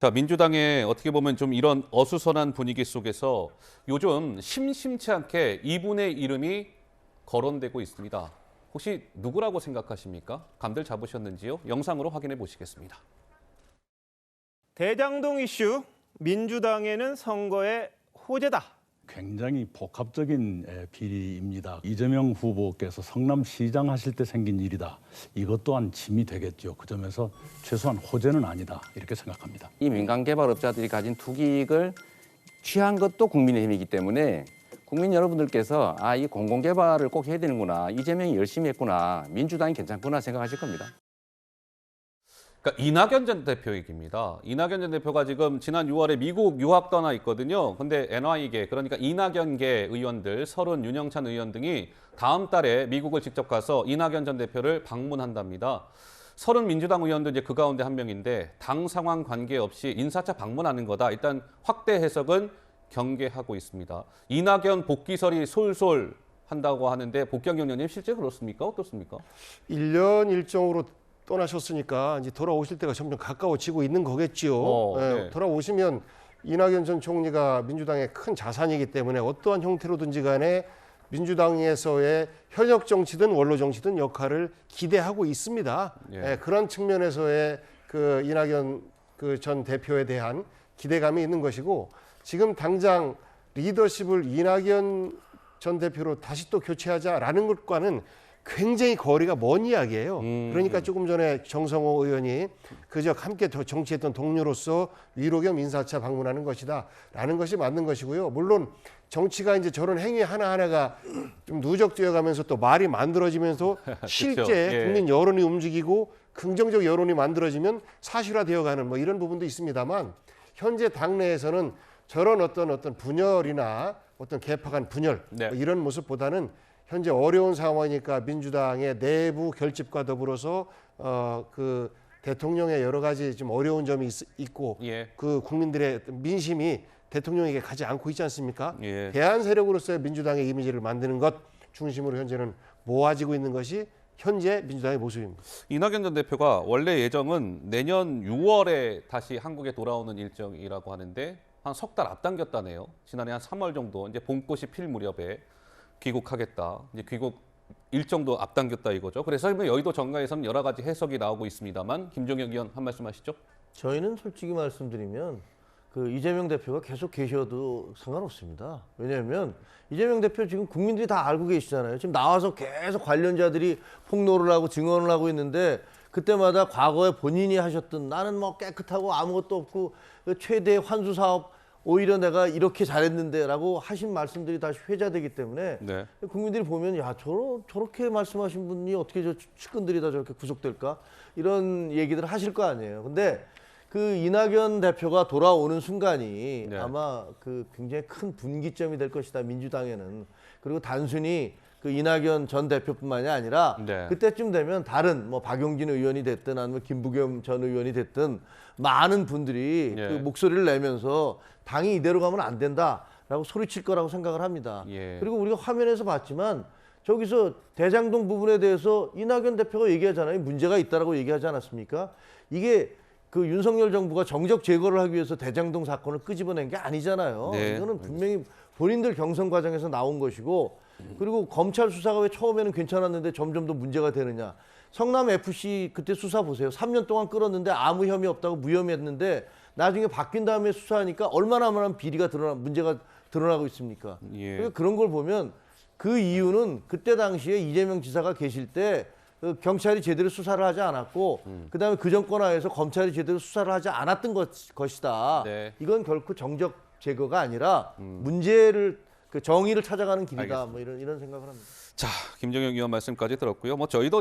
자, 민주당의 어떻게 보면 좀 이런 어수선한 분위기 속에서 요즘 심심치 않게 이분의 이름이 거론되고 있습니다. 혹시 누구라고 생각하십니까? 감들 잡으셨는지요? 영상으로 확인해 보시겠습니다. 대장동 이슈, 민주당에는 선거의 호재다. 굉장히 복합적인 비리입니다. 이재명 후보께서 성남시장 하실 때 생긴 일이다. 이것 또한 짐이 되겠죠. 그 점에서 최소한 호재는 아니다. 이렇게 생각합니다. 이 민간개발업자들이 가진 투기익을 취한 것도 국민의힘이기 때문에 국민 여러분들께서 이 공공개발을 꼭 해야 되는구나. 이재명이 열심히 했구나. 민주당이 괜찮구나 생각하실 겁니다. 그러니까 이낙연 전 대표 얘기입니다. 이낙연 전 대표가 지금 지난 6월에 미국 유학 떠나 있거든요. 근데 NY계, 그러니까 이낙연계 의원들, 서른, 윤영찬 의원 등이 다음 달에 미국을 직접 가서 이낙연 전 대표를 방문한답니다. 서른 민주당 의원도 이제 그 가운데 한 명인데 당 상황 관계없이 인사차 방문하는 거다. 일단 확대 해석은 경계하고 있습니다. 이낙연 복귀설이 솔솔 한다고 하는데 복귀한 의원님 실제 그렇습니까? 어떻습니까? 1년 일정으로 떠나셨으니까 이제 돌아오실 때가 점점 가까워지고 있는 거겠지요. 네. 돌아오시면 이낙연 전 총리가 민주당의 큰 자산이기 때문에 어떠한 형태로든지 간에 민주당에서의 현역 정치든 원로 정치든 역할을 기대하고 있습니다. 예. 그런 측면에서의 그 이낙연 그 전 대표에 대한 기대감이 있는 것이고, 지금 당장 리더십을 이낙연 전 대표로 다시 또 교체하자라는 것과는 굉장히 거리가 먼 이야기예요. 그러니까 조금 전에 정성호 의원이 그저 함께 정치했던 동료로서 위로 겸 인사차 방문하는 것이다라는 것이 맞는 것이고요. 물론 정치가 이제 저런 행위 하나하나가 좀 누적되어 가면서 또 말이 만들어지면서 실제 예. 국민 여론이 움직이고 긍정적 여론이 만들어지면 사실화되어 가는 뭐 이런 부분도 있습니다만, 현재 당내에서는 저런 어떤 분열이나 어떤 개파 간 분열 네. 뭐 이런 모습보다는 현재 어려운 상황이니까 민주당의 내부 결집과 더불어서 그 대통령의 여러 가지 좀 어려운 점이 있고 예. 그 국민들의 민심이 대통령에게 가지 않고 있지 않습니까? 예. 대안 세력으로서의 민주당의 이미지를 만드는 것 중심으로 현재는 모아지고 있는 것이 현재 민주당의 모습입니다. 이낙연 전 대표가 원래 예정은 내년 6월에 다시 한국에 돌아오는 일정이라고 하는데 한 석 달 앞당겼다네요. 지난해 한 3월 정도 이제 봄꽃이 필 무렵에 귀국하겠다. 이제 귀국 일정도 앞당겼다 이거죠. 그래서 뭐 여의도 정가에서는 여러 가지 해석이 나오고 있습니다만 김종혁 의원 한 말씀 하시죠. 저희는 솔직히 말씀드리면 그 이재명 대표가 계속 계셔도 상관없습니다. 왜냐하면 이재명 대표 지금 국민들이 다 알고 계시잖아요. 지금 나와서 계속 관련자들이 폭로를 하고 증언을 하고 있는데, 그때마다 과거에 본인이 하셨던 나는 뭐 깨끗하고 아무것도 없고 최대 환수 사업 오히려 내가 이렇게 잘했는데라고 하신 말씀들이 다시 회자되기 때문에 네. 국민들이 보면 저렇게 말씀하신 분이 어떻게 저 측근들이 다 저렇게 구속될까, 이런 얘기들을 하실 거 아니에요. 근데 그 이낙연 대표가 돌아오는 순간이 네. 아마 그 굉장히 큰 분기점이 될 것이다, 민주당에는. 그리고 단순히 그 이낙연 전 대표뿐만이 아니라 네. 그때쯤 되면 다른 뭐 박용진 의원이 됐든 아니면 김부겸 전 의원이 됐든 많은 분들이 예. 그 목소리를 내면서 당이 이대로 가면 안 된다라고 소리칠 거라고 생각을 합니다. 예. 그리고 우리가 화면에서 봤지만 저기서 대장동 부분에 대해서 이낙연 대표가 얘기하잖아요. 문제가 있다라고 얘기하지 않았습니까? 이게 그 윤석열 정부가 정적 제거를 하기 위해서 대장동 사건을 끄집어낸 게 아니잖아요. 네. 이거는 분명히 본인들 경선 과정에서 나온 것이고, 그리고 검찰 수사가 왜 처음에는 괜찮았는데 점점 더 문제가 되느냐. 성남 FC 그때 수사 보세요. 3년 동안 끌었는데 아무 혐의 없다고 무혐의했는데 나중에 바뀐 다음에 수사하니까 얼마나 많은 비리가 문제가 드러나고 있습니까? 예. 그러니까 그런 걸 보면 그 이유는 그때 당시에 이재명 지사가 계실 때 경찰이 제대로 수사를 하지 않았고, 그다음에 그 정권 하에서 검찰이 제대로 수사를 하지 않았던 것이다. 네. 이건 결코 정적 제거가 아니라 문제를 그 정의를 찾아가는 길이다. 뭐 이런 생각을 합니다. 자, 김종혁 의원 말씀까지 들었고요. 뭐 저희도